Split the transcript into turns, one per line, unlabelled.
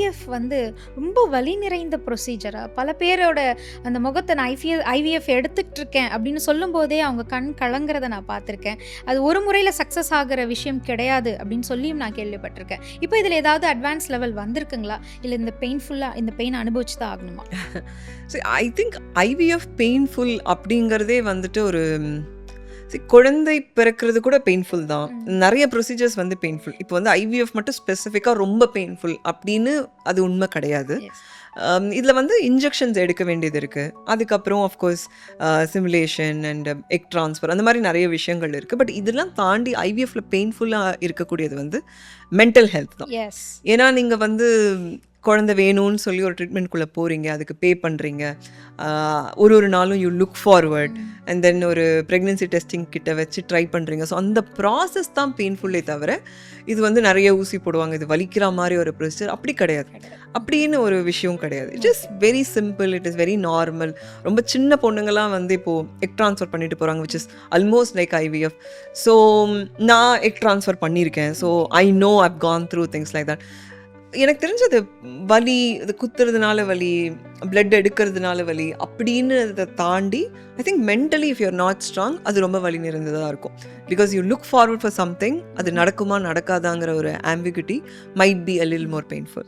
IVF வந்து ரொம்ப வலி நிறைந்த ப்ரொசீஜரா? பல பேரோட அந்த முகத்த நான் ஐவிஎஃப் எடுத்துட்டு இருக்கேன் அப்படின்னு சொல்லும்போதே அவங்க கண் கலங்குறத நான் பார்த்துருக்கேன். அது ஒரு முறையில சக்சஸ் ஆகுற விஷயம் கிடையாது அப்படின்னு சொல்லியும் நான் கேள்விப்பட்டிருக்கேன். இப்போ இதில ஏதாவது அட்வான்ஸ் லெவல் வந்திருக்குங்களா? இல்ல இந்த பெயின் அனுபவிச்சு தான் ஆகணுமா?
ஐ திங்க் ஐவிஎஃப் பெயின்ஃபுல் அப்படிங்கிறதே வந்துட்டு ஒரு குழந்தை பிறக்கிறது கூட பெயின்ஃபுல் தான். நிறைய ப்ரொசீஜர்ஸ் வந்து பெயின்ஃபுல். இப்போ வந்து ஐவிஎஃப் மட்டும் ஸ்பெசிஃபிக்காக ரொம்ப பெயின்ஃபுல் அப்படின்னு அது உண்மை கிடையாது. இதில் வந்து இன்ஜெக்ஷன்ஸ் எடுக்க வேண்டியது இருக்குது. அதுக்கப்புறம் of course simulation and egg transfer அந்த மாதிரி நிறைய விஷயங்கள் இருக்குது. பட் இதெல்லாம் தாண்டி ஐவிஎஃப்ல பெயின்ஃபுல்லாக இருக்கக்கூடியது வந்து மென்டல் ஹெல்த் தான். ஏன்னா நீங்கள் வந்து குழந்தை வேணும்னு சொல்லி ஒரு ட்ரீட்மெண்ட்குள்ளே போகிறீங்க, அதுக்கு பே பண்ணுறீங்க, ஒரு நாளும் you look forward and then ஒரு ப்ரெக்னென்சி டெஸ்டிங் கிட்ட வச்சு ட்ரை பண்ணுறீங்க. ஸோ அந்த ப்ராசஸ் தான் பெயின்ஃபுல்லே தவிர இது வந்து நிறைய ஊசி போடுவாங்க, இது வலிக்கிற மாதிரி ஒரு ப்ரொசீஜர் அப்படி கிடையாது. அப்படின்னு ஒரு விஷயம் கிடையாது. It is very simple, it is very normal. ரொம்ப சின்ன பொண்ணுங்கள்லாம் வந்து இப்போது எக் ட்ரான்ஸ்ஃபர் பண்ணிட்டு போகிறாங்க, which is almost like IVF. So நான் எக் ட்ரான்ஸ்ஃபர் பண்ணியிருக்கேன். So I know I've gone through things like that. எனக்கு தெரிஞ்சது வலி, இது குத்துறதுனால வலி, பிளட் எடுக்கிறதுனால வலி அப்படின்னு அதை தாண்டி I think mentally if you're not strong அது ரொம்ப வலி நிறைந்ததாக இருக்கும். Because you look forward for something, அது நடக்குமா நடக்காதாங்கிற ஒரு ambiguity might be a little more painful.